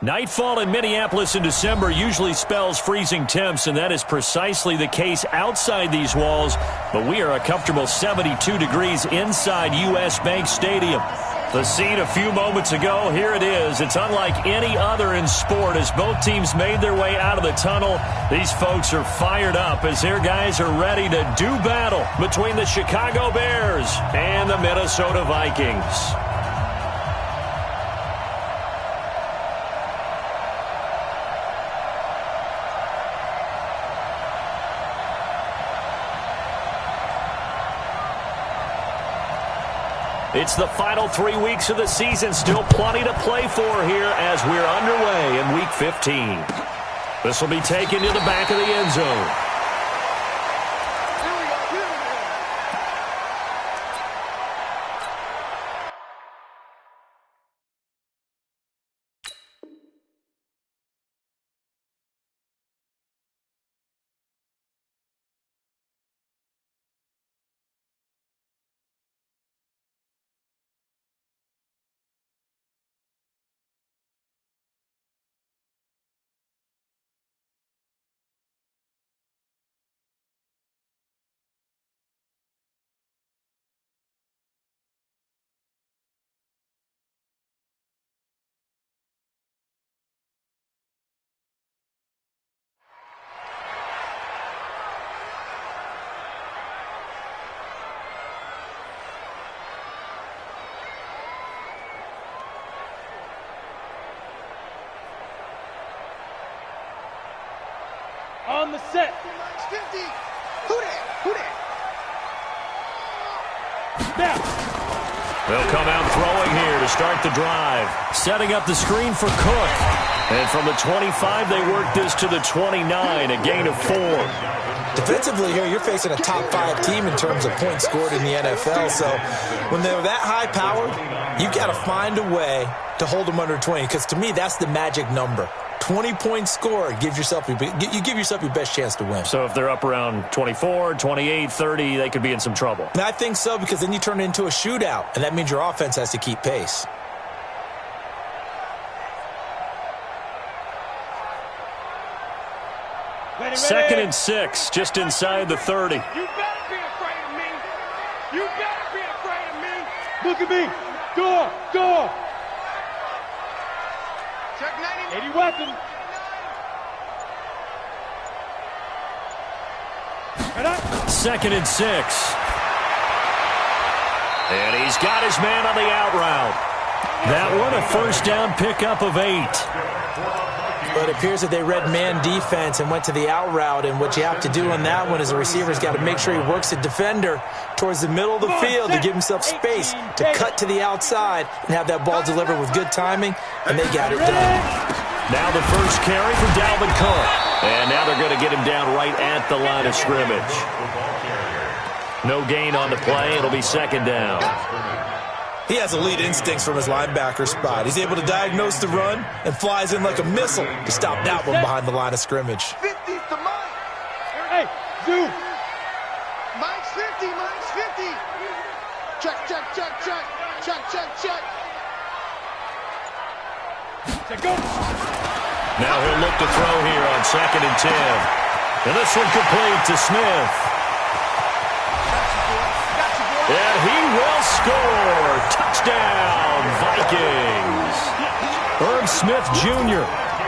Nightfall in Minneapolis in December usually spells freezing temps, and that is precisely the case outside these walls. But we are a comfortable 72 degrees inside U.S. Bank Stadium. The scene a few moments ago, here it is. It's unlike any other in sport as both teams made their way out of the tunnel. These folks are fired up as their guys are ready to do battle between the Chicago Bears and the Minnesota Vikings. It's the final 3 weeks of the season. Still plenty to play for here as we're underway in Week 15. This will be taken to the back of the end zone. On the set. 50. Who that? Snap. They'll come out throwing here to start the drive. Setting up the screen for Cook. And from the 25, they work this to the 29, a gain of 4. Defensively here, you're facing a top 5 team in terms of points scored in the NFL. So when they're that high-powered, you've got to find a way to hold them under 20. Because to me, that's the magic number. 20-point score, you give yourself your best chance to win. So if they're up around 24, 28, 30, they could be in some trouble. And I think so, because then you turn it into a shootout, and that means your offense has to keep pace. Ready. 2nd and 6, just inside the 30. You better be afraid of me. You better be afraid of me. Look at me. Door. Check 90. 80 weapon. Right up. 2nd and 6. And he's got his man on the out route. That one a first down pickup of 8. But it appears that they read man defense and went to the out route, and what you have to do on that one is the receiver's got to make sure he works the defender towards the middle of the field to give himself space to cut to the outside and have that ball delivered with good timing, and they got it done. Now the first carry for Dalvin Cook. And now they're going to get him down right at the line of scrimmage. No gain on the play. It'll be 2nd down. He has elite instincts from his linebacker spot. He's able to diagnose the run and flies in like a missile to stop that one behind the line of scrimmage. 50's to Mike. Hey, zoom. Mike's 50. Check. Go. Now he'll look to throw here on 2nd and 10. And this one complete to Smith. And he will score. Touchdown, Vikings. Herb Smith Jr.,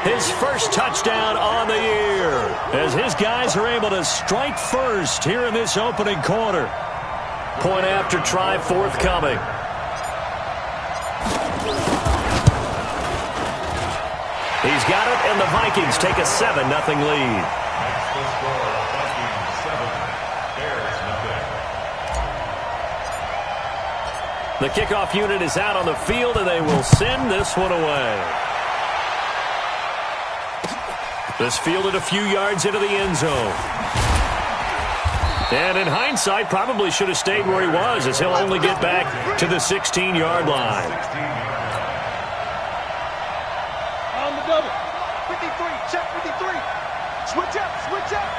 his first touchdown on the year, as his guys are able to strike first here in this opening quarter. Point after try forthcoming. He's got it, and the Vikings take a 7-0 lead. The kickoff unit is out on the field, and they will send this one away. This fielded a few yards into the end zone. And in hindsight, probably should have stayed where he was, as he'll only get back to the 16-yard line. On the double. 53, check 53. Switch up, switch up.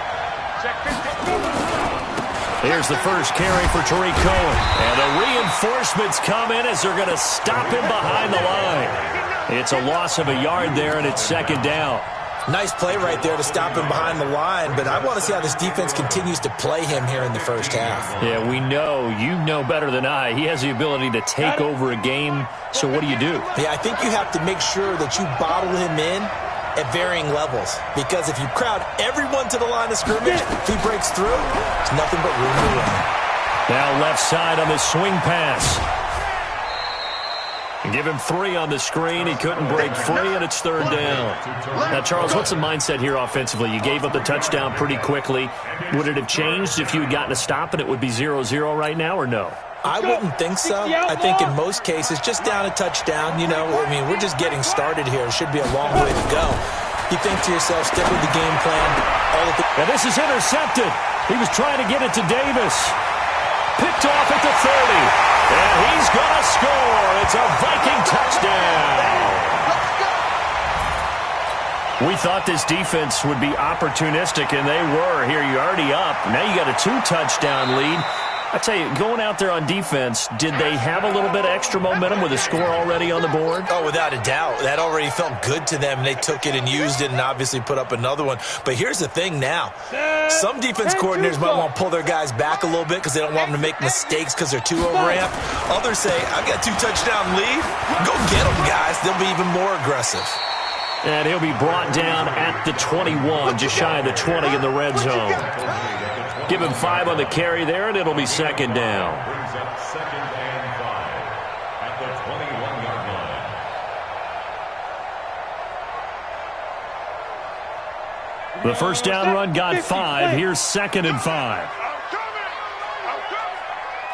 Check 50. Here's the first carry for Tariq Cohen. And the reinforcements come in as they're going to stop him behind the line. It's a loss of a yard there, and it's second down. Nice play right there to stop him behind the line, but I want to see how this defense continues to play him here in the first half. Yeah, we know. You know better than I. He has the ability to take over a game, so what do? Yeah, I think you have to make sure that you bottle him in at varying levels, because if you crowd everyone to the line of scrimmage, if he breaks through, it's nothing but room to run. Now left side on the swing pass. Give him 3 on the screen. He couldn't break free, and it's third down. Now, Charles, what's the mindset here offensively? You gave up the touchdown pretty quickly. Would it have changed if you had gotten a stop and it would be 0-0 right now, or no? I wouldn't think so. I think in most cases, just down a touchdown, you know, I mean, we're just getting started here. It should be a long way to go. You think to yourself, stick with the game plan. And this is intercepted. He was trying to get it to Davis. Picked off at the 30. And he's going to score. It's a Viking touchdown. We thought this defense would be opportunistic, and they were. Here, you're already up. Now you got a 2-touchdown lead. I tell you, going out there on defense, did they have a little bit of extra momentum with a score already on the board? Oh, without a doubt. That already felt good to them. They took it and used it and obviously put up another one. But here's the thing now. Some defense coordinators might want to pull their guys back a little bit because they don't want them to make mistakes because they're too overamped. Others say, I've got 2-touchdown lead. Go get them, guys. They'll be even more aggressive. And he'll be brought down at the 21, just shy of the 20 in the red zone. Give him 5 on the carry there, and it'll be second down. Brings up second and 5 at the 21-yard line. The first down run got 5. Here's second and 5. I'm coming.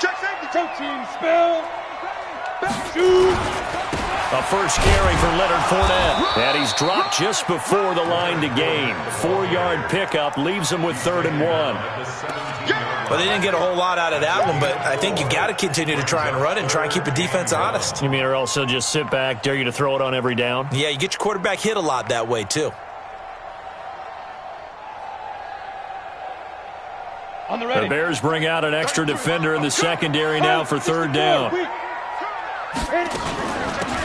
Check safety. Protein spell. Shoot. A first carry for Leonard Fournette. And he's dropped just before the line to gain. 4-yard pickup leaves him with 3rd and 1. Well, they didn't get a whole lot out of that one, but I think you got to continue to try and run and try and keep the defense honest. You mean, or else they'll just sit back, dare you to throw it on every down? Yeah, you get your quarterback hit a lot that way, too. On the ready. The Bears bring out an extra defender in the secondary now for 3rd down.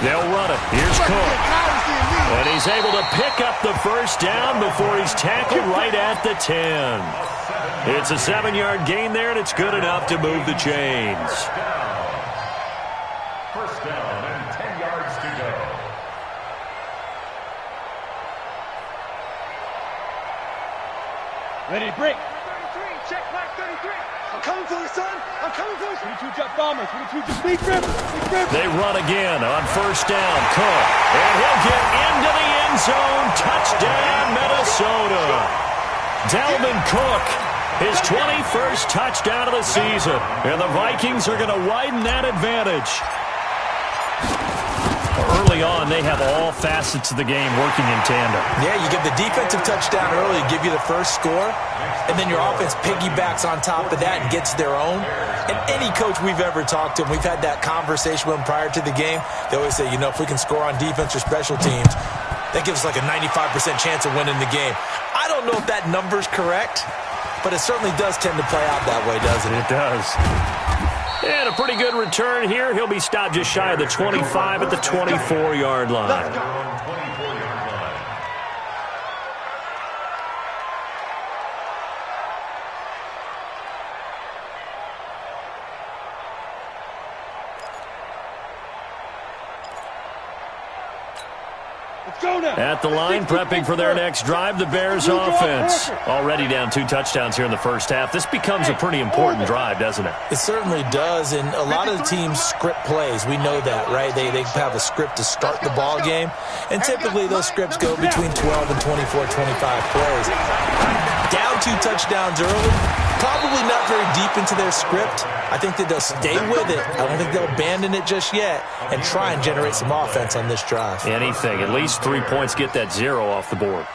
They'll run it. Here's Cook. And he's able to pick up the first down before he's tackled right at the 10. It's a 7-yard gain there, and it's good enough to move the chains. First down and 10 yards to go. Ready to break. 33, check mark 33. I'm coming for you, son. I'm coming for you. 22 jet bomber. 22 jet big grip. Big grip. They run again on first down. Cook. And he'll get into the end zone. Touchdown, Minnesota. Dalvin Cook, his 21st touchdown of the season. And the Vikings are going to widen that advantage. Early on, they have all facets of the game working in tandem. Yeah, you give the defensive touchdown early, give you the first score, and then your offense piggybacks on top of that and gets their own. And any coach we've ever talked to, and we've had that conversation with them prior to the game, they always say, you know, if we can score on defense or special teams, that gives us like a 95% chance of winning the game. I don't know if that number's correct, but it certainly does tend to play out that way, doesn't it? It does. And a pretty good return here. He'll be stopped just shy of the 25 at the 24-yard line. At the line, prepping for their next drive, the Bears offense. Already down 2 touchdowns here in the first half. This becomes a pretty important drive, doesn't it? It certainly does, and a lot of the teams script plays. We know that, right? They have a script to start the ball game, and typically those scripts go between 12 and 24, 25 plays. Down 2 touchdowns early, probably not very deep into their script. I think that they'll stay with it. I don't think they'll abandon it just yet and try and generate some offense on this drive. Anything. At least 3 points, get that 0 off the board.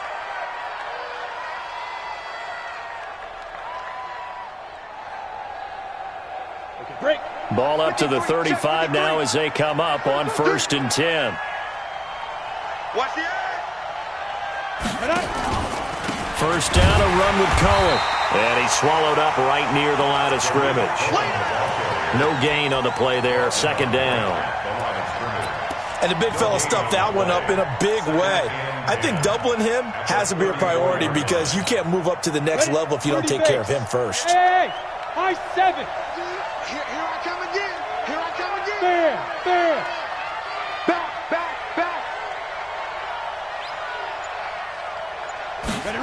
Break. Ball up to the 35 now as they come up on 1st and 10. Watch the eye. First down, a run with Cullen. And he's swallowed up right near the line of scrimmage. No gain on the play there. 2nd down. And the big fella stuffed that one up in a big way. I think doubling him has to be a priority because you can't move up to the next level if you don't take care of him first. Hey, high 7. Here I come again. Here I come again. Fair. Back. Ready.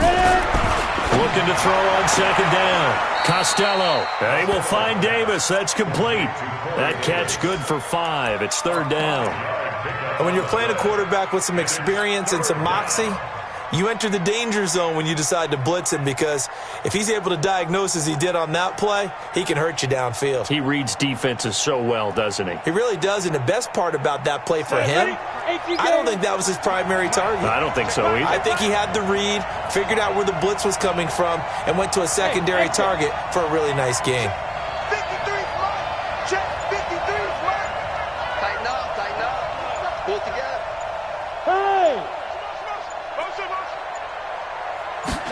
Looking to throw on 2nd down. Costello. They will find Davis. That's complete. That catch good for 5. It's 3rd down. And when you're playing a quarterback with some experience and some moxie, you enter the danger zone when you decide to blitz him because if he's able to diagnose as he did on that play, he can hurt you downfield. He reads defenses so well, doesn't he? He really does, and the best part about that play for him, I don't think that was his primary target. I don't think so either. I think he had the read, figured out where the blitz was coming from, and went to a secondary target for a really nice game. 53 flat. Check 53 flat. Tighten up. Pull together. Hey.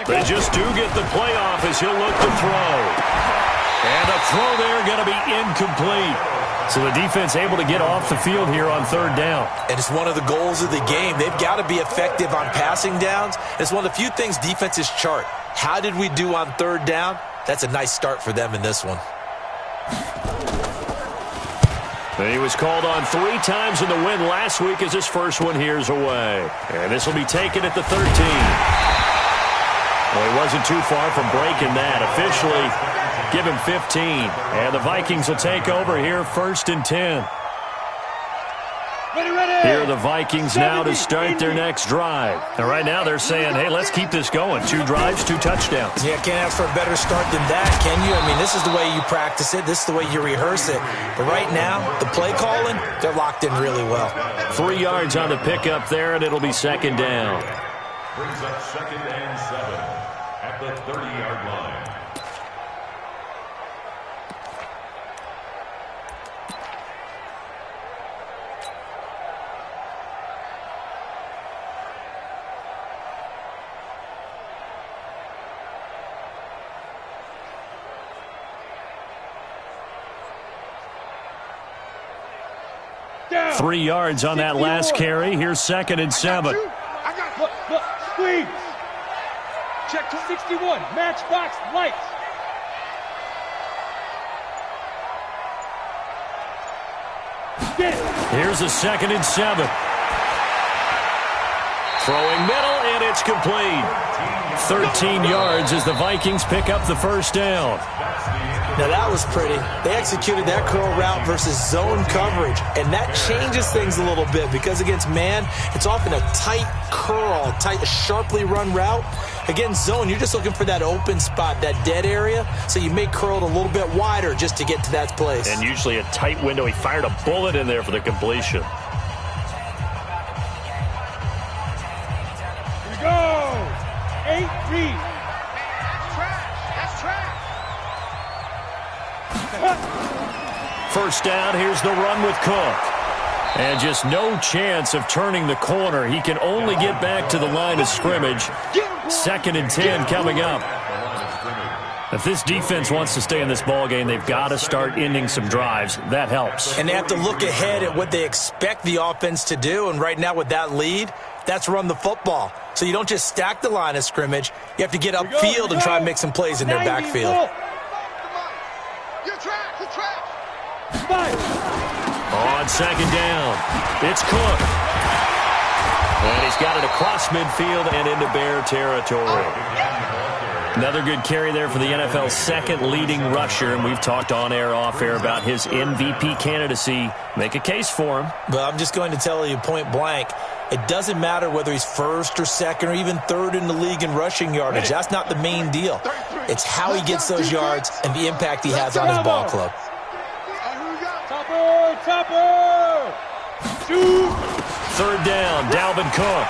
They just do get the playoff as he'll look to throw. And a throw there going to be incomplete. So the defense able to get off the field here on 3rd down. And it's one of the goals of the game. They've got to be effective on passing downs. It's one of the few things defenses chart. How did we do on 3rd down? That's a nice start for them in this one. He was called on 3 times in the win last week as his first one here's away. And this will be taken at the 13. Well, he wasn't too far from breaking that. Officially, give him 15. And the Vikings will take over here 1st and 10. Ready. Here are the Vikings now to start their next drive. And right now they're saying, hey, let's keep this going. 2 drives, 2 touchdowns. Yeah, can't ask for a better start than that, can you? I mean, this is the way you practice it. This is the way you rehearse it. But right now, the play calling, they're locked in really well. 3 yards on the pickup there, and it'll be 2nd down. Brings up 2nd and 7 at the 30-yard line. Down. 3 yards on that last carry. Here's 2nd and 7. Look, squeeze. Check to 61. Matchbox lights. Here's a 2nd and 7. Throwing middle, and it's complete. 13 yards as the Vikings pick up the 1st down. Now that was pretty. They executed that curl route versus zone coverage, and that changes things a little bit because against man, it's often a tight curl, sharply run route. Against zone, you're just looking for that open spot, that dead area, so you may curl it a little bit wider just to get to that place. And usually a tight window. He fired a bullet in there for the completion. Here we go. 8 read. That's trash. 1st down, here's the run with Cook. And just no chance of turning the corner. He can only get back to the line of scrimmage. 2nd and 10 coming up. If this defense wants to stay in this ballgame, they've got to start ending some drives. That helps. And they have to look ahead at what they expect the offense to do. And right now with that lead, that's run the football. So you don't just stack the line of scrimmage. You have to get upfield and try and make some plays in their backfield. You're trash. On 2nd down, it's Cook. And he's got it across midfield and into Bear territory. Another good carry there for the NFL's 2nd leading rusher, and we've talked on air, off air about his MVP candidacy. Make a case for him. But I'm just going to tell you point blank, it doesn't matter whether he's 1st or 2nd or even 3rd in the league in rushing yardage. That's not the main deal. It's how he gets those yards and the impact he has on his ball club. Topper! Shoot! Third down, Dalvin Cook.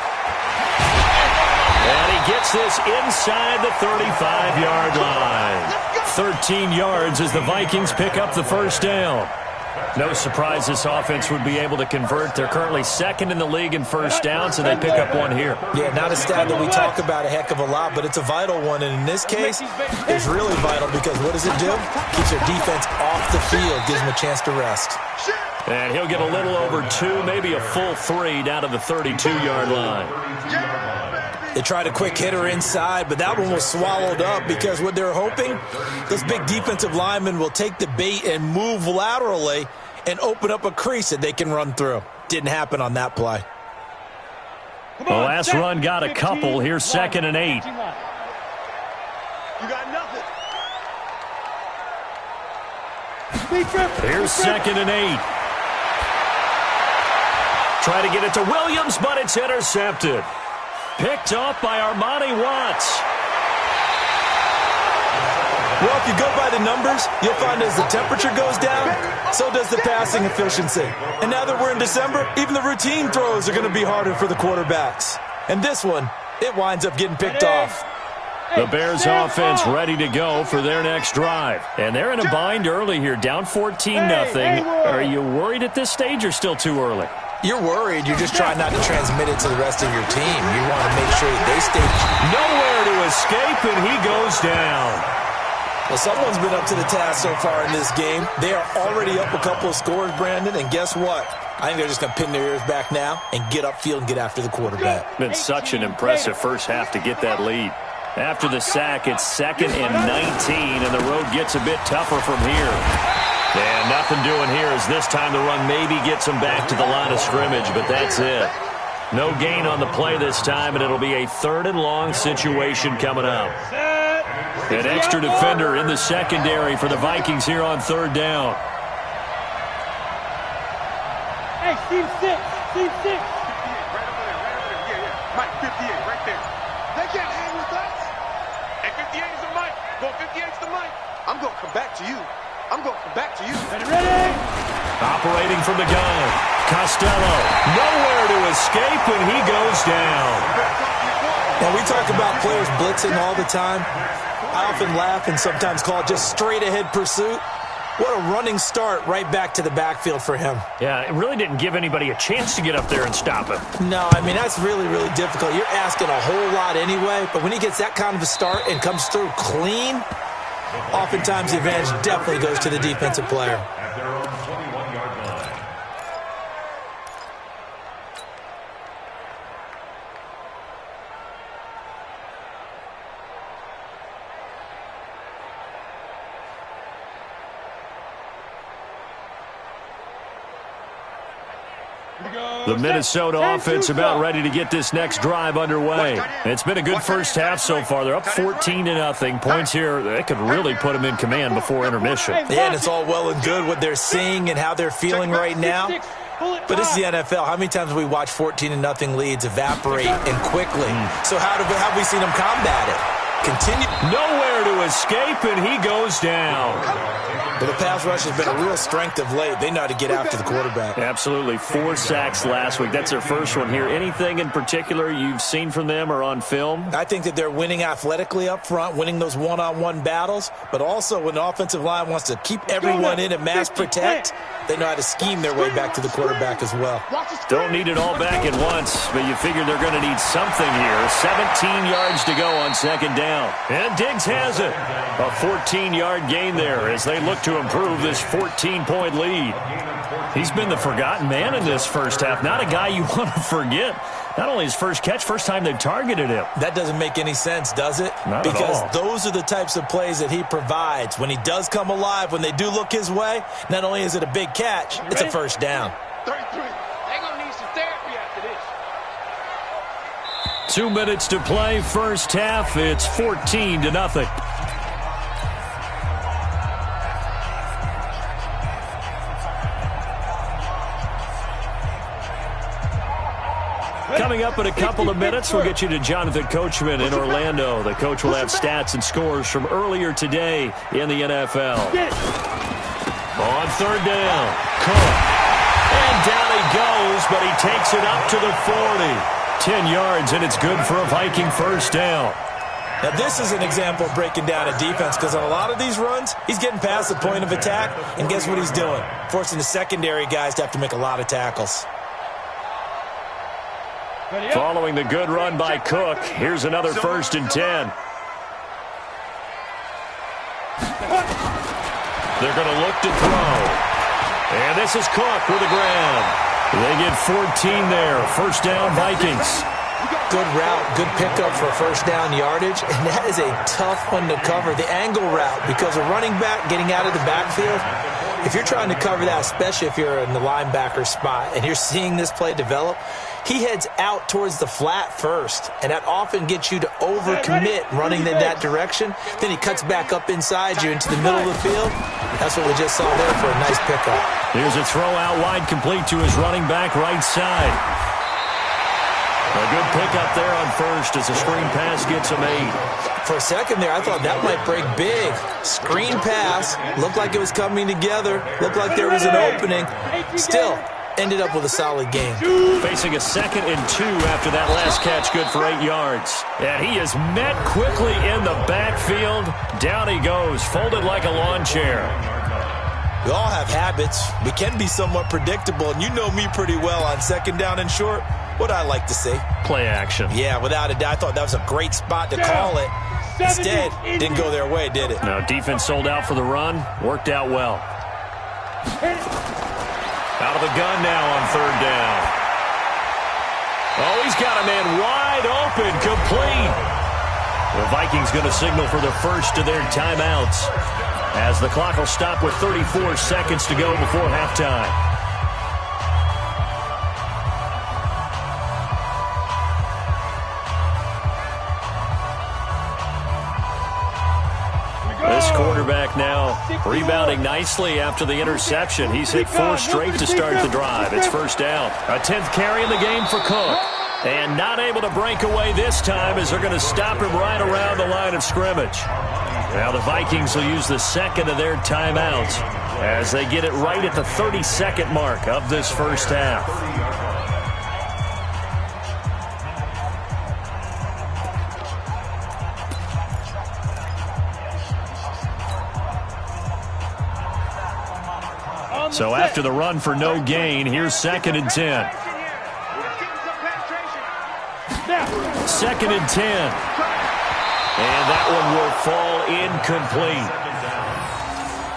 And he gets this inside the 35-yard line. 13 yards as the Vikings pick up the first down. No surprise this offense would be able to convert. They're currently second in the league in first downs, and they pick up one here. Yeah, not a stat that we talk about a heck of a lot, but it's a vital one. And in this case, it's really vital because what does it do? Keeps their defense off the field, gives them a chance to rest. And he'll get a little over 2, maybe a full 3 down to the 32-yard line. They tried a quick hitter inside, but that one was swallowed up because what they're hoping, this big defensive lineman will take the bait and move laterally and open up a crease that they can run through. Didn't happen on that play. The last run got a couple. Here's 2nd and 8. You got nothing. Here's 2nd and 8. Try to get it to Williams, but it's intercepted. Picked off by Armani Watts. Well, if you go by the numbers, you'll find as the temperature goes down, so does the passing efficiency. And now that we're in December, even the routine throws are going to be harder for the quarterbacks. And this one, it winds up getting picked off. The Bears offense ready to go for their next drive. And they're in a bind early here, down 14-0. Are you worried at this stage or still too early? You're worried. You're just trying not to transmit it to the rest of your team. You want to make sure that they stay. Nowhere to escape, and he goes down. Well, someone's been up to the task so far in this game. They are already up a couple of scores, Brandon, and guess what? I think they're just going to pin their ears back now and get upfield and get after the quarterback. Been such an impressive first half to get that lead. After the sack, it's 2nd and 19, and the road gets a bit tougher from here. And nothing doing here as this time the run maybe gets them back to the line of scrimmage, but that's it. No gain on the play this time, and it'll be a 3rd and long situation coming up. An extra defender in the secondary for the Vikings here on 3rd down. Hey, team 6. Team 6. Right over there. Yeah. Mike, 58, right there. They can't hang with us. Hey, 58 is the Mike. Go 58's the Mike. I'm going to come back to you. Ready? Operating from the gun. Costello. Nowhere to escape, and he goes down. Now, we talk about players blitzing all the time. I often laugh and sometimes call it just straight-ahead pursuit. What a running start right back to the backfield for him. Yeah, it really didn't give anybody a chance to get up there and stop him. No, I mean, that's really, really difficult. You're asking a whole lot anyway, but when he gets that kind of a start and comes through clean, oftentimes the advantage definitely goes to the defensive player. At their own 21-yard line. The Minnesota offense about ready to get this next drive underway. It's been a good first half so far. They're up 14-0. Points here, they could really put them in command before intermission. Yeah, and it's all well and good what they're seeing and how they're feeling right now. But this is the NFL. How many times have we watched 14-0 leads evaporate and quickly? So how have we seen them combat it? Continue. Nowhere to escape, and he goes down. But the pass rush has been a real strength of late. They know how to get after the quarterback. Absolutely. 4 sacks last week. That's their first one here. Anything in particular you've seen from them or on film? I think that they're winning athletically up front, winning those one-on-one battles, but also when the offensive line wants to keep everyone in and mass protect, they know how to scheme their way back to the quarterback as well. Don't need it all back at once, but you figure they're going to need something here. 17 yards to go on 2nd down. And Diggs has it. A 14-yard gain there as they look to improve this 14-point lead. He's been the forgotten man in this first half. Not a guy you want to forget. Not only his first catch, first time they've targeted him. That doesn't make any sense, does it? Not because at all. Those are the types of plays that he provides. When he does come alive, when they do look his way, not only is it a big catch, it's a first down. 33. They're going to need some therapy after this. 2 minutes to play, first half. It's 14-0. Coming up in a couple of minutes, we'll get you to Jonathan Coachman in Orlando. The coach will have stats and scores from earlier today in the NFL. On third down, Cook. And down he goes, but he takes it up to the 40. 10 yards, and it's good for a Viking first down. Now, this is an example of breaking down a defense because on a lot of these runs, he's getting past the point of attack, and guess what he's doing? Forcing the secondary guys to have to make a lot of tackles. Following the good run by Cook, here's another 1st and 10. They're going to look to throw. And this is Cook with the ground. They get 14 there. First down, Vikings. Good route, good pickup for first down yardage, and that is a tough one to cover. The angle route, because a running back getting out of the backfield, if you're trying to cover that, especially if you're in the linebacker spot and you're seeing this play develop, he heads out towards the flat first, and that often gets you to overcommit running in that direction. Then he cuts back up inside you into the middle of the field. That's what we just saw there for a nice pickup. Here's a throw out wide complete to his running back right side. A good pickup there on first as the screen pass gets him 8. For a second there, I thought that might break big. Screen pass, looked like it was coming together, looked like there was an opening. Still, ended up with a solid game. Facing a 2nd and 2 after that last catch, good for 8 yards. And he is met quickly in the backfield. Down he goes, folded like a lawn chair. We all have habits. We can be somewhat predictable, and you know me pretty well on 2nd down and short. What I like to see. Play action. Yeah, without a doubt. I thought that was a great spot to call it. Instead, didn't go their way, did it? Now, defense sold out for the run. Worked out well. Out of the gun now on 3rd down. Oh, he's got a man wide open, complete. The Vikings going to signal for the first of their timeouts as the clock will stop with 34 seconds to go before halftime. This quarterback now rebounding nicely after the interception. He's hit 4 straight to start the drive. It's first down. A 10th carry in the game for Cook. And not able to break away this time as they're going to stop him right around the line of scrimmage. Now the Vikings will use the 2nd of their timeouts as they get it right at the 32nd mark of this first half. So after the run for no gain, here's 2nd and 10. 2nd and 10. And that one will fall incomplete.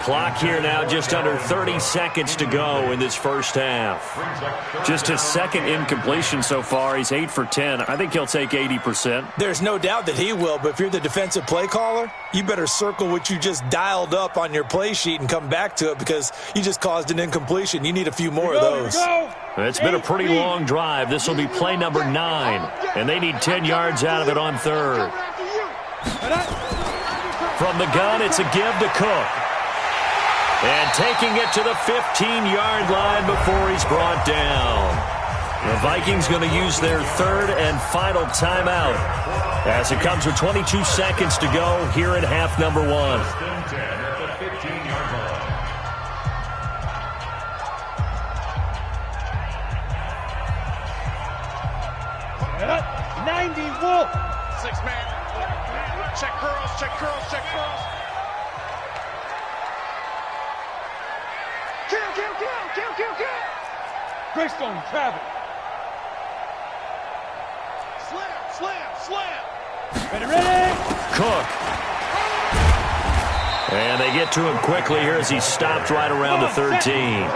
Clock here now just under 30 seconds to go in this first half. Just his 2nd incompletion so far. He's 8 for 10. I think he'll take 80%. There's no doubt that he will, but if you're the defensive play caller, you better circle what you just dialed up on your play sheet and come back to it because you just caused an incompletion. You need a few more of those. It's been a pretty long drive. This will be play number 9, and they need 10 yards out of it on 3rd. From the gun, it's a give to Cook. And taking it to the 15-yard line before he's brought down. The Vikings going to use their 3rd and final timeout as it comes with 22 seconds to go here in half number 1. 90 Wolf. 6-man. Check curls, check curls, check curls. Kill. Greystone travel. Slam. Ready. Cook. And they get to him quickly here as he stopped right around the 13.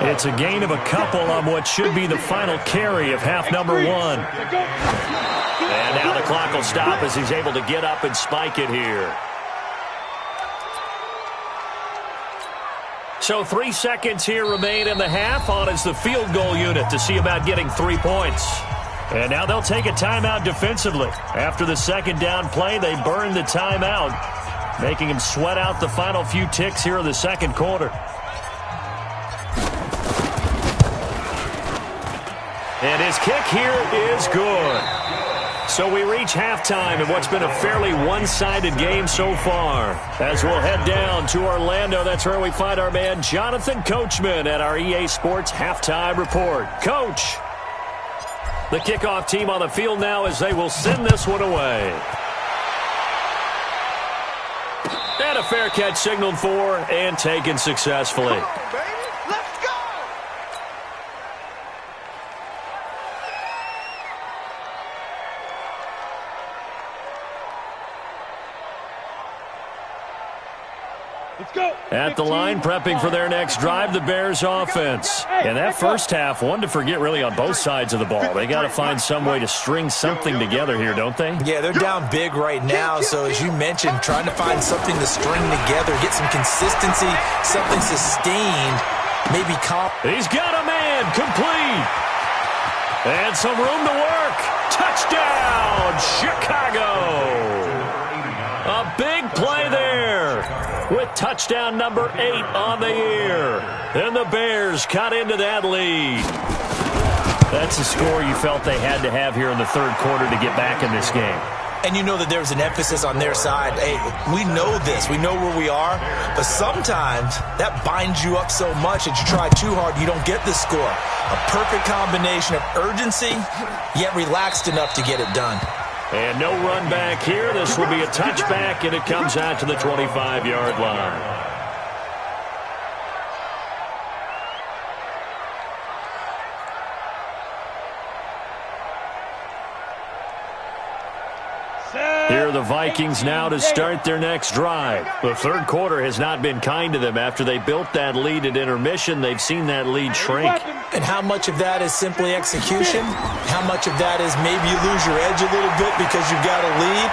It's a gain of a couple on what should be the final carry of half number 1. And now the clock will stop as he's able to get up and spike it here. So 3 seconds here remain in the half. On is the field goal unit to see about getting 3 points. And now they'll take a timeout defensively. After the 2nd down play, they burn the timeout, making him sweat out the final few ticks here in the 2nd quarter. And his kick here is good. So we reach halftime in what's been a fairly one-sided game so far. As we'll head down to Orlando, that's where we find our man Jonathan Coachman at our EA Sports Halftime Report. Coach, the kickoff team on the field now as they will send this one away. And a fair catch signaled for and taken successfully. At the line, prepping for their next drive, the Bears offense. And that first half, one to forget really on both sides of the ball. They got to find some way to string something together here, don't they? Yeah, they're down big right now. So as you mentioned, trying to find something to string together, get some consistency, something sustained, maybe He's got a man, complete. And some room to work. Touchdown, Chicago. A big play there with touchdown number 8 on the year. And the Bears cut into that lead. That's a score you felt they had to have here in the third quarter to get back in this game. And you know that there's an emphasis on their side. Hey, we know this. We know where we are. But sometimes that binds you up so much that you try too hard, you don't get the score. A perfect combination of urgency, yet relaxed enough to get it done. And no run back here. This will be a touchback, and it comes out to the 25-yard line. Here are the Vikings now to start their next drive. The third quarter has not been kind to them. After they built that lead at intermission, they've seen that lead shrink. And how much of that is simply execution? How much of that is maybe you lose your edge a little bit because you've got a lead?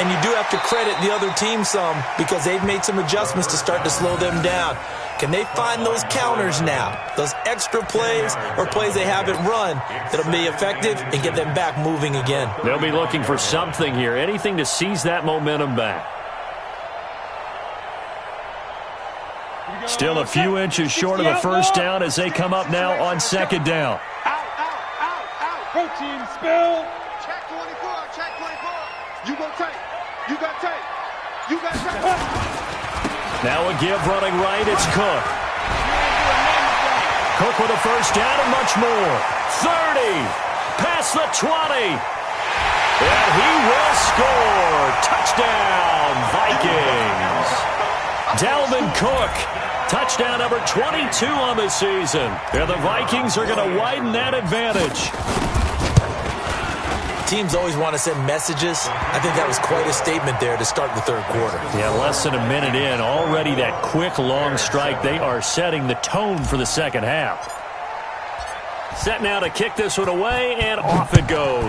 And you do have to credit the other team some because they've made some adjustments to start to slow them down. Can they find those counters now, those extra plays or plays they haven't run that'll be effective and get them back moving again? They'll be looking for something here, anything to seize that momentum back. Still a few inches short of the first down as they come up now on second down. Protein spill. Check 24, check 24. You go tight. You got tight. You got tight. Now a give running right, it's Cook. Cook with a first down and much more. 30, past the 20. And he will score. Touchdown, Vikings. Dalvin Cook, touchdown number 22 on the season. And the Vikings are going to widen that advantage. Teams always want to send messages. I think that was quite a statement there to start the third quarter. Yeah, less than a minute in. Already that quick, long strike. They are setting the tone for the second half. Set now to kick this one away, and off it goes.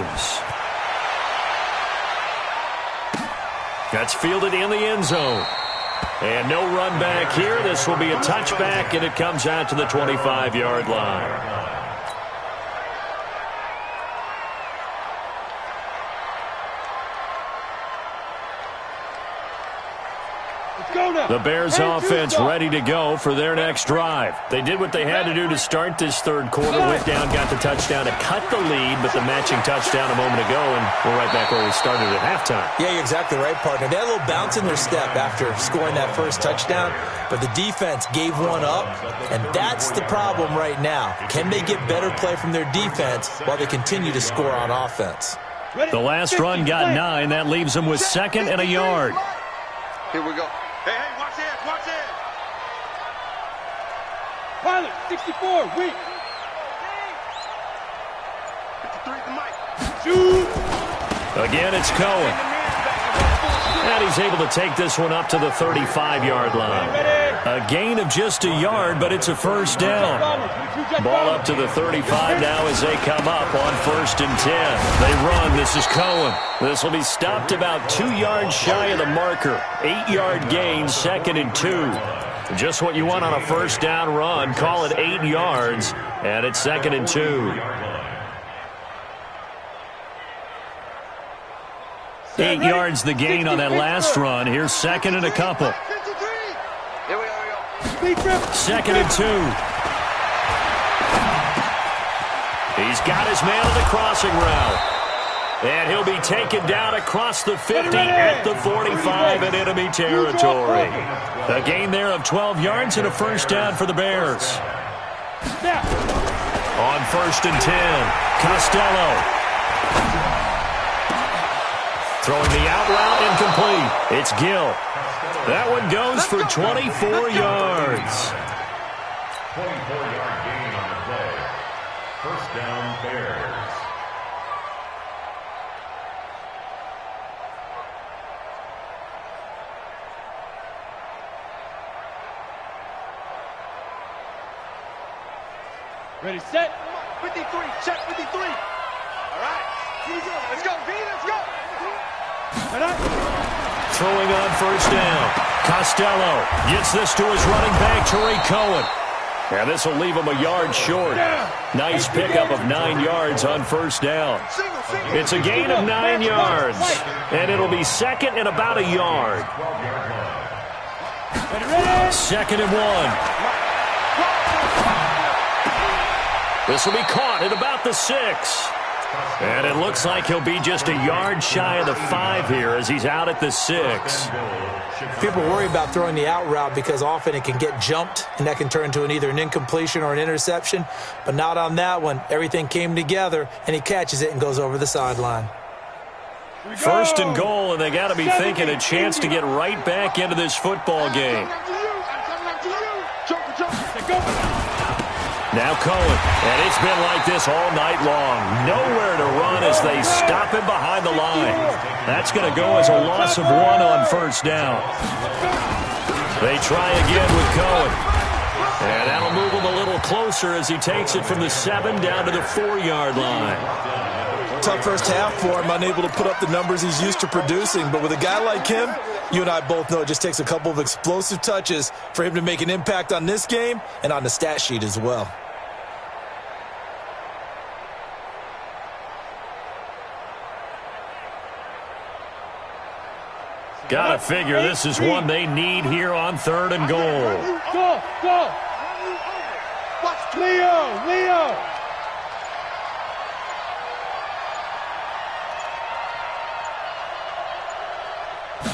That's fielded in the end zone. And no run back here. This will be a touchback, and it comes out to the 25-yard line. The Bears offense ready to go for their next drive. They did what they had to do to start this third quarter. Went down, got the touchdown to cut the lead, but the matching touchdown a moment ago, and we're right back where we started at halftime. Yeah, you're exactly right, partner. They had a little bounce in their step after scoring that first touchdown, but the defense gave one up, and that's the problem right now. Can they get better play from their defense while they continue to score on offense? The last run got 9. That leaves them with second and a yard. Here we go. Hey, watch this, watch this. Pilot, 64, weak. 53 to Mike. Shoot. Again, it's Cohen. And he's able to take this one up to the 35-yard line. A gain of just a yard, but it's a first down. Ball up to the 35 now as they come up on 1st and 10. They run. This is Cohen. This will be stopped about 2 yards shy of the marker. 8-yard gain, 2nd and 2. Just what you want on a first down run. Call it 8 yards, and it's 2nd and 2. 8 yards the gain on that last run. Here's 2nd and a couple. Here we go. 2nd and 2. He's got his man on the crossing route. And he'll be taken down across the 50 at the 45 in enemy territory. A gain there of 12 yards and a first down for the Bears. On 1st and 10, Costello. Throwing the out route incomplete. It's Gill. That one goes for 24 yards. 24-yard gain on the play. First down, Bears. Ready, set. 53, check 53. All right. Let's go, B, let's go. Throwing on 1st down. Costello gets this to his running back, Tariq Cohen. And this will leave him a yard short. Nice pickup of 9 yards on 1st down. It's a gain of 9 yards. And it'll be 2nd and about a yard. 2nd and 1. This will be caught at about the 6. And it looks like he'll be just a yard shy of the 5 here as he's out at the 6. People worry about throwing the out route because often it can get jumped, and that can turn into either an incompletion or an interception. But not on that one. Everything came together, and he catches it and goes over the sideline. 1st and goal, and they got to be thinking a chance to get right back into this football game. Now Cohen, and it's been like this all night long. Nowhere to run as they stop him behind the line. That's going to go as a loss of 1 on 1st down. They try again with Cohen. And that'll move him a little closer as he takes it from the 7 down to the 4-yard line. Tough first half for him, unable to put up the numbers he's used to producing. But with a guy like him, you and I both know it just takes a couple of explosive touches for him to make an impact on this game and on the stat sheet as well. Gotta figure this is one they need here on 3rd and goal. Go, go. Watch Leo.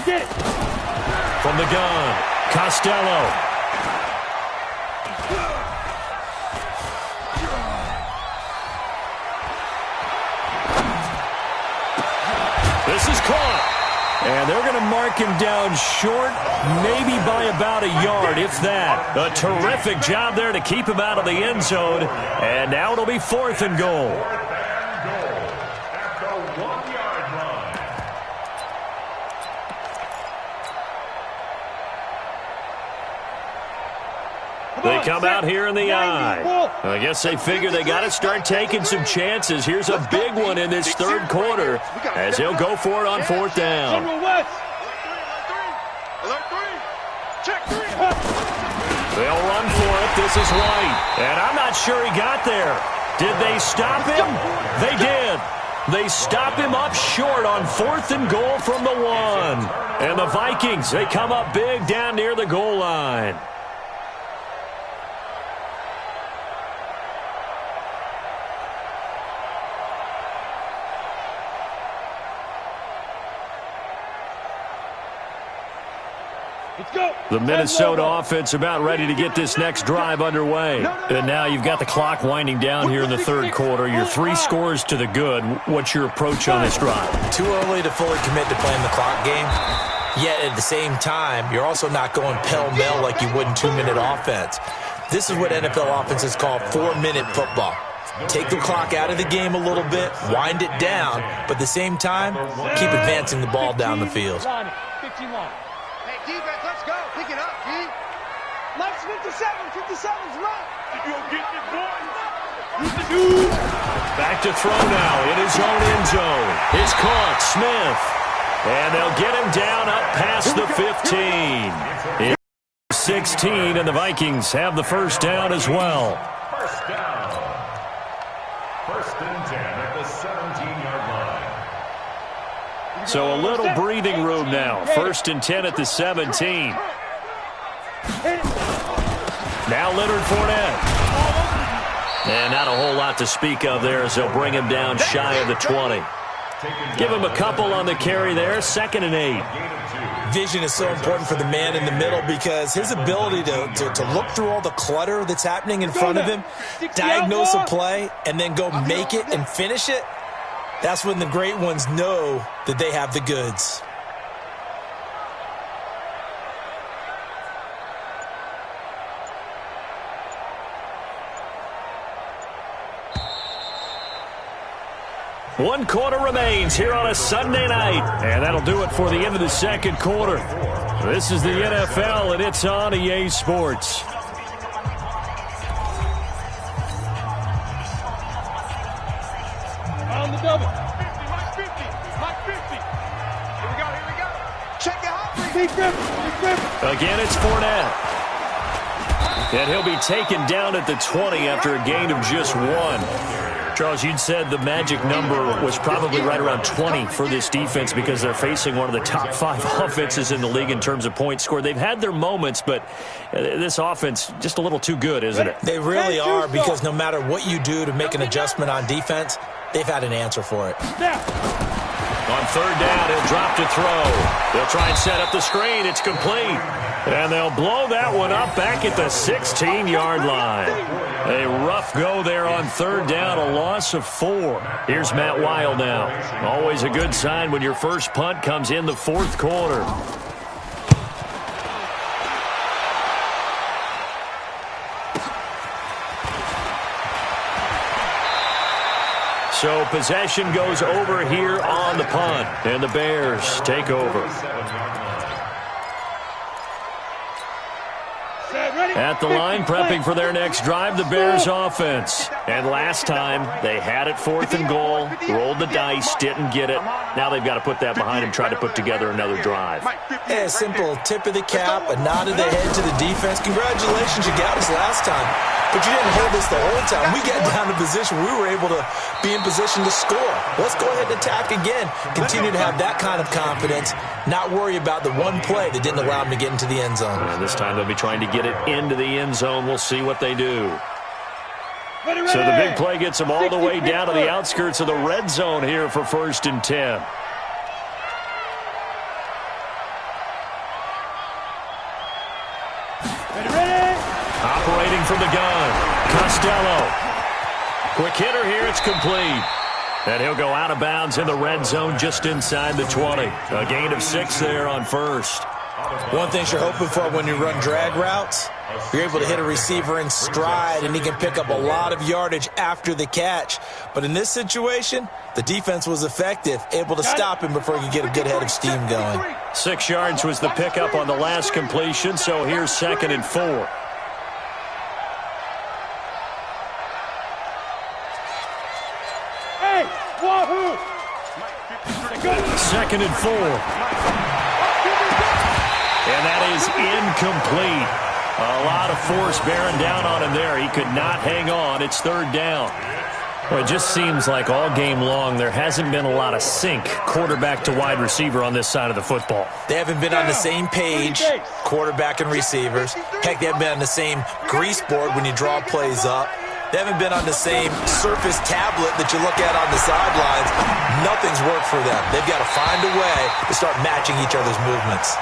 Get it. From the gun, Costello. This is caught. And they're going to mark him down short, maybe by about a yard, if that. A terrific job there to keep him out of the end zone. And now it'll be 4th and goal. At the 1-yard line. They come out here in the I. I guess they figure they got to start taking some chances. Here's a big one in this 3rd quarter as he'll go for it on 4th down. Alert 3. Check 3. They'll run for it. This is White. And I'm not sure he got there. Did they stop him? They did. They stop him up short on 4th and goal from the 1. And the Vikings, they come up big down near the goal line. The Minnesota offense about ready to get this next drive underway. And now you've got the clock winding down here in the 3rd quarter. You're 3 scores to the good. What's your approach on this drive? Too early to fully commit to playing the clock game. Yet at the same time, you're also not going pell-mell like you would in 2-minute offense. This is what NFL offenses call 4-minute football. Take the clock out of the game a little bit, wind it down, but at the same time, keep advancing the ball down the field. 15 line. Hey, defense, let's go. Pick it up, D. Life's 57's left. You get it, boy. Back to throw now in his own end zone. It's caught, Smith. And they'll get him down up past the 15. It's 16, and the Vikings have the first down as well. First down. 1st and 10 at the 17-yard line. So a little breathing room now. 1st and 10 at the 17. Now Leonard Fournette. And not a whole lot to speak of there as they'll bring him down shy of the 20. Give him a couple on the carry there, 2nd and 8. Vision is so important for the man in the middle because his ability to look through all the clutter that's happening in front of him, diagnose a play, and then go make it and finish it, that's when the great ones know that they have the goods. One quarter remains here on a Sunday night. And that'll do it for the end of the second quarter. This is the NFL, and it's on EA Sports. On the double. 50, Mike 50, Mike 50. Here we go. Check it out. Big 50. Again, it's Fournette. And he'll be taken down at the 20 after a gain of just 1. Charles, you'd said the magic number was probably right around 20 for this defense because they're facing one of the top 5 offenses in the league in terms of points scored. They've had their moments, but this offense just a little too good, isn't it? They really are, because no matter what you do to make an adjustment on defense, they've had an answer for it. On 3rd down, he'll drop to throw. They'll try and set up the screen. It's complete. And they'll blow that one up back at the 16-yard line. A rough go there on 3rd down, a loss of 4. Here's Matt Weil now. Always a good sign when your first punt comes in the 4th quarter. So possession goes over here on the punt, and the Bears take over. At the line, prepping for their next drive, the Bears offense. And last time, they had it 4th and goal, rolled the dice, didn't get it. Now they've got to put that behind and try to put together another drive. Yeah, a simple tip of the cap, a nod of the head to the defense. Congratulations, you got us last time. But you didn't hold us the whole time. We got down to position where we were able to be in position to score. Let's go ahead and attack again. Continue to have that kind of confidence, not worry about the one play that didn't allow them to get into the end zone. And this time they'll be trying to get it into the end zone. We'll see what they do. So the big play gets them all the way down to the outskirts of the red zone here for 1st and 10. Operating from the gun, Costello. Quick hitter here, it's complete. And he'll go out of bounds in the red zone just inside the 20. A gain of 6 there on 1st. One thing you're hoping for when you run drag routes, you're able to hit a receiver in stride, and he can pick up a lot of yardage after the catch. But in this situation, the defense was effective, able to stop him before he could get a good head of steam going. 6 yards was the pickup on the last completion, so here's 2nd and 4. Hey, wahoo! 2nd and 4. And that is incomplete. A lot of force bearing down on him there. He could not hang on. It's 3rd down. Well, it just seems like all game long there hasn't been a lot of sync quarterback to wide receiver on this side of the football. They haven't been on the same page, quarterback and receivers. Heck, they haven't been on the same grease board when you draw plays up. They haven't been on the same surface tablet that you look at on the sidelines. Nothing's worked for them. They've got to find a way to start matching each other's movements.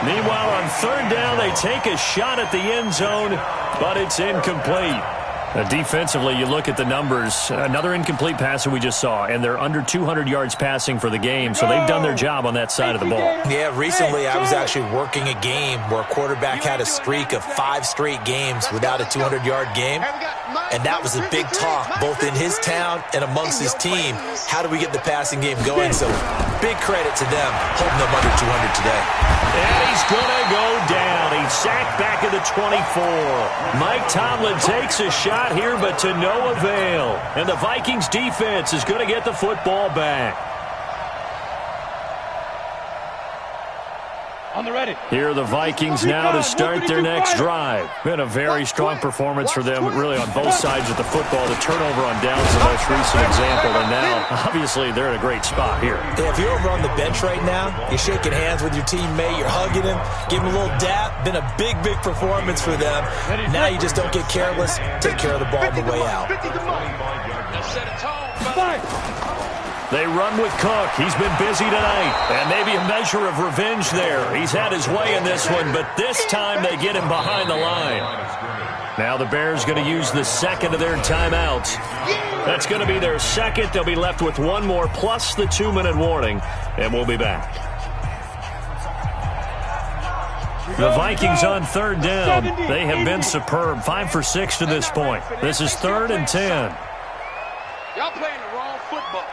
Meanwhile, on 3rd down, they take a shot at the end zone, but it's incomplete. Defensively, you look at the numbers. Another incomplete passer we just saw, and they're under 200 yards passing for the game, so they've done their job on that side of the ball. Yeah, recently I was actually working a game where a quarterback had a streak of 5 straight games without a 200-yard game, and that was a big talk, both in his town and amongst his team. How do we get the passing game going? So big credit to them holding them under 200 today. And he's going to go down. He's sacked back at the 24. Mike Tomlin takes a shot here, but to no avail. And the Vikings defense is going to get the football back. On the ready. Here are the Vikings now to start their next drive. Been a very strong performance for them, really, on both sides of the football. The turnover on downs the most recent example, and now, obviously, they're in a great spot here. Yeah, if you're over on the bench right now, you're shaking hands with your teammate, you're hugging him, giving him a little dap. Been a big, big performance for them. Now you just don't get careless. Take care of the ball on the way out. They run with Cook. He's been busy tonight. And maybe a measure of revenge there. He's had his way in this one, but this time they get him behind the line. Now the Bears going to use the second of their timeouts. That's going to be their second. They'll be left with one more plus the 2-minute warning, and we'll be back. The Vikings on third down. They have been superb. 5 for 6 to this point. This is 3rd and 10. Y'all playing the wrong football.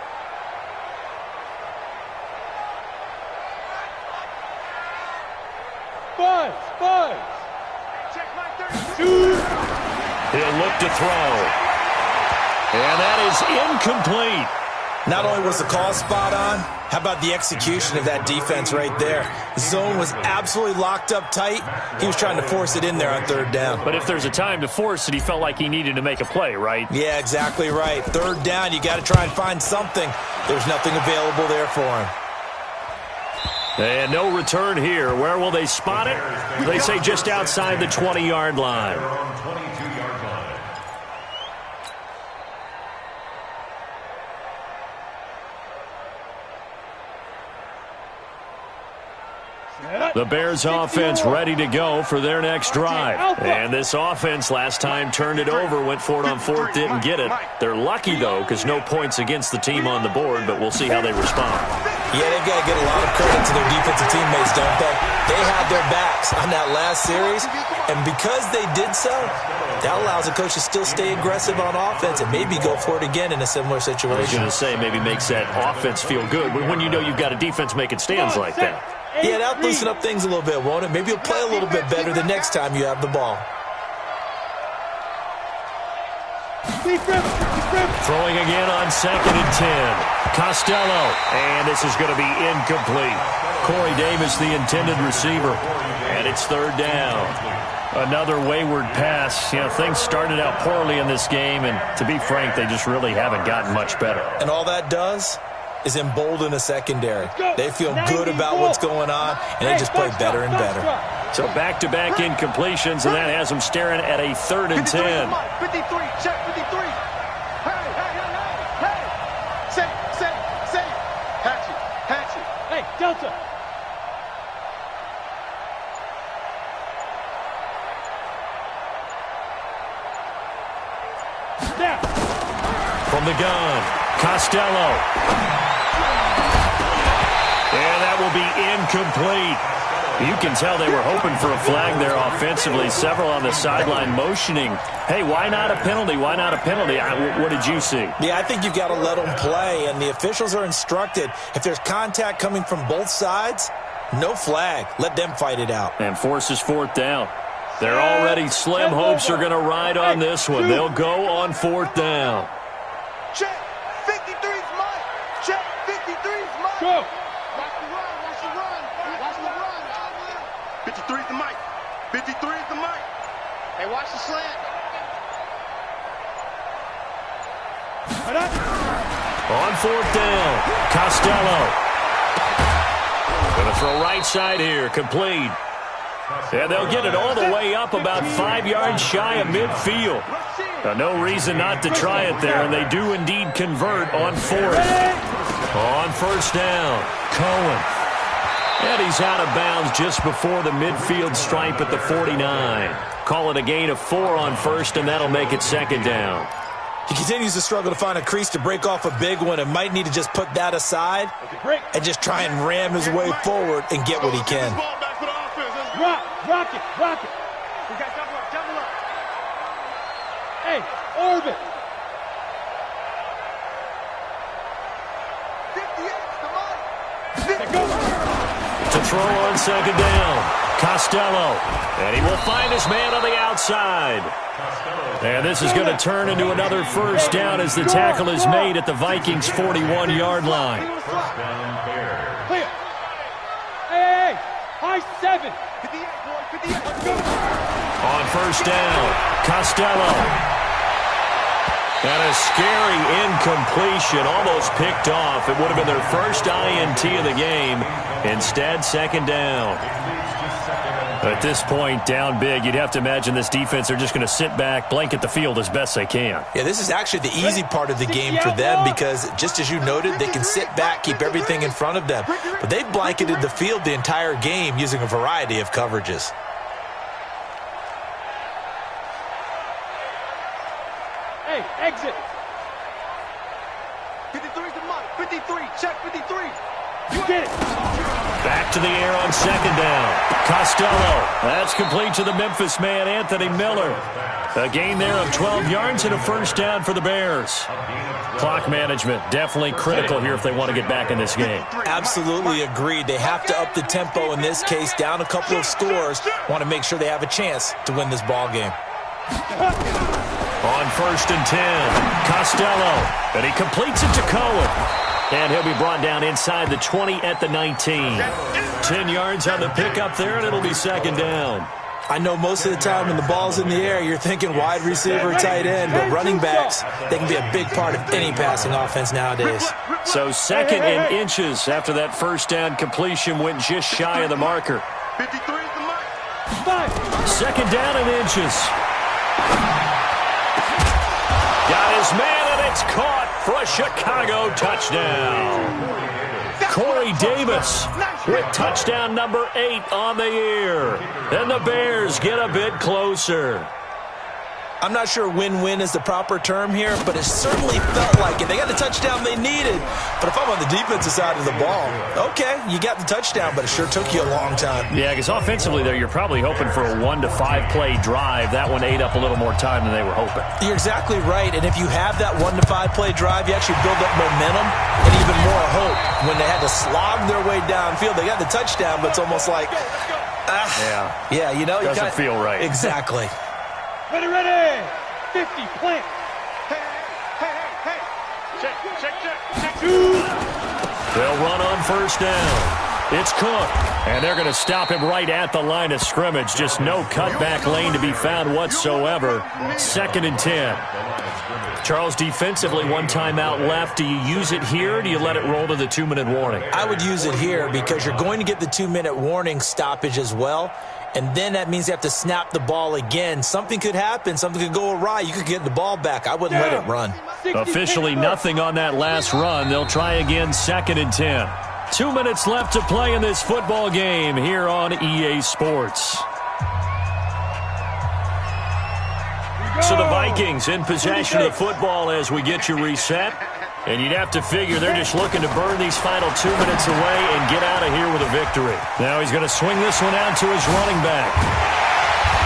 Five. Check my 32. He'll look to throw. And that is incomplete. Not only was the call spot on, how about the execution of that defense right there? The zone was absolutely locked up tight. He was trying to force it in there on third down. But if there's a time to force it, he felt like he needed to make a play, right? Yeah, exactly right. Third down, you got to try and find something. There's nothing available there for him. And no return here. Where will they spot it? They say just outside the 20-yard line. The Bears offense ready to go for their next drive. And this offense last time turned it over, went for it on fourth, didn't get it. They're lucky, though, because no points against the team on the board, but we'll see how they respond. Yeah, they've got to get a lot of credit to their defensive teammates, don't they? They had their backs on that last series, and because they did so, that allows the coach to still stay aggressive on offense and maybe go for it again in a similar situation. I was going to say, maybe makes that offense feel good when you know you've got a defense making stands like that. Yeah, that'll loosen up things a little bit, won't it? Maybe you'll play a little bit better the next time you have the ball. Throwing again on 2nd and 10. Costello. And this is going to be incomplete. Corey Davis, the intended receiver. And it's 3rd down. Another wayward pass. You know, things started out poorly in this game, and to be frank, they just really haven't gotten much better. And all that does is embolden a secondary. They feel good about what's going on, and they just play better and better. So back-to-back incompletions, and that has them staring at a 3rd and 10. 53, check 53. Hey. Say. Hatchet. Hey, Delta. Snap. From the gun, Costello. And that will be incomplete. You can tell they were hoping for a flag there offensively. Several on the sideline motioning, hey, why not a penalty? Why not a penalty? What did you see? Yeah, I think you've got to let them play, and the officials are instructed, if there's contact coming from both sides, no flag. Let them fight it out. And forces 4th down. They're already slim hopes are going to ride on this one. They'll go on 4th down. Check 53's mine. Check 53's mine. Go. Watch the run. 53's the mic. 53's the mic. Hey, watch the slant. On 4th down, Costello. Going to throw right side here, complete. And they'll get it all the way up about 5 yards shy of midfield. No reason not to try it there, and they do indeed convert on 4th. On 1st down, Cohen. And he's out of bounds just before the midfield stripe at the 49. Call it a gain of 4 on 1st, and that'll make it 2nd down. He continues to struggle to find a crease to break off a big one and might need to just put that aside and just try and ram his way forward and get what he can. Rock it. We got double up. Hey, orbit. 58's the mic. To throw on 2nd down, Costello. And he will find his man on the outside. And this is going to turn into another 1st down as the tackle is made at the Vikings' 41-yard line. Hey, High 7. 58, boy, 58. Let's go. On first down, Costello. And a scary incompletion, almost picked off. It would have been their first INT of the game. Instead, second down. At this point, down big, you'd have to imagine this defense are just going to sit back, blanket the field as best they can. Yeah, this is actually the easy part of the game for them because, just as you noted, they can sit back, keep everything in front of them. But they've blanketed the field the entire game using a variety of coverages. Hey, exit. 53 to Mike. 53. Check 53. You get it. Back to the air on second down. Costello. That's complete to the Memphis man, Anthony Miller. A gain there of 12 yards and a first down for the Bears. Clock management definitely critical here if they want to get back in this game. Absolutely agreed. They have to up the tempo in this case, down a couple of scores. Want to make sure they have a chance to win this ball game. On first and 10, Costello. And he completes it to Cohen. And he'll be brought down inside the 20 at the 19. 10 yards on the pickup there, and it'll be second down. I know most of the time when the ball's in the air, you're thinking wide receiver, tight end, but running backs, they can be a big part of any passing offense nowadays. So second and inches after that first down completion went just shy of the marker. 53 is the mark. Second down and inches. Got his man, and it's caught for a Chicago touchdown. Corey Davis with touchdown number 8 on the year. And the Bears get a bit closer. I'm not sure win-win is the proper term here, but it certainly felt like it. They got the touchdown they needed. But if I'm on the defensive side of the ball, okay, you got the touchdown, but it sure took you a long time. Yeah, because offensively there, you're probably hoping for a 1 to 5 play drive. That one ate up a little more time than they were hoping. You're exactly right. And if you have that 1 to 5 play drive, you actually build up momentum and even more hope. When they had to slog their way downfield, they got the touchdown, but it's almost like, yeah, you know, doesn't feel right. Exactly. Ready. 50, plant. Hey. Check. 2. They'll run on first down. It's Cook, and they're going to stop him right at the line of scrimmage. Just no cutback lane to be found whatsoever. Second and 10. Charles, defensively, 1 timeout left. Do you use it here, or do you let it roll to the 2-minute warning? I would use it here because you're going to get the 2-minute warning stoppage as well. And then that means you have to snap the ball again. Something could happen. Something could go awry. You could get the ball back. I wouldn't let it run. Officially nothing on that last run. They'll try again, second and 10. 2 minutes left to play in this football game here on EA Sports. So the Vikings in possession of the football as we get you reset. And you'd have to figure they're just looking to burn these final 2 minutes away and get out of here with a victory. Now he's going to swing this one out to his running back.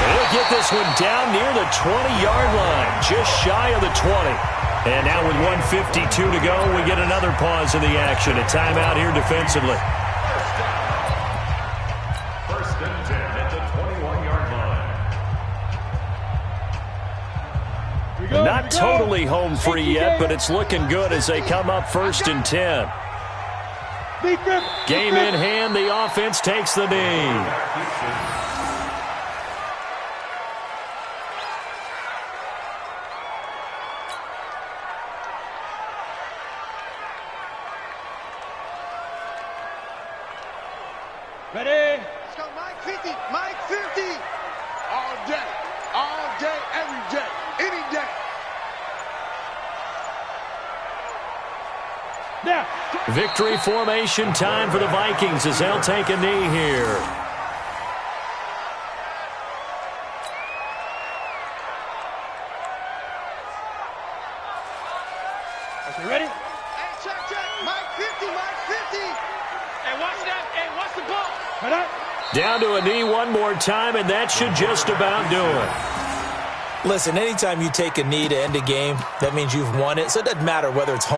And he'll get this one down near the 20-yard line, just shy of the 20. And now with 1:52 to go, we get another pause in the action. A timeout here defensively. First and 10 at the 21-yard line. Not totally home free yet, but it's looking good as they come up first and 10. Game in hand, the offense takes the knee. Ready. Let's go, Mike 50. Mike 50. All day, every day, any day. Now. Victory formation time for the Vikings as they'll take a knee here. Okay, ready? Hey, check. Mike 50, Mike 50. Hey, watch that. Hey, watch the ball. Right up. Down to a knee one more time, and that should just about do it. Listen, anytime you take a knee to end a game, that means you've won it. So it doesn't matter whether it's home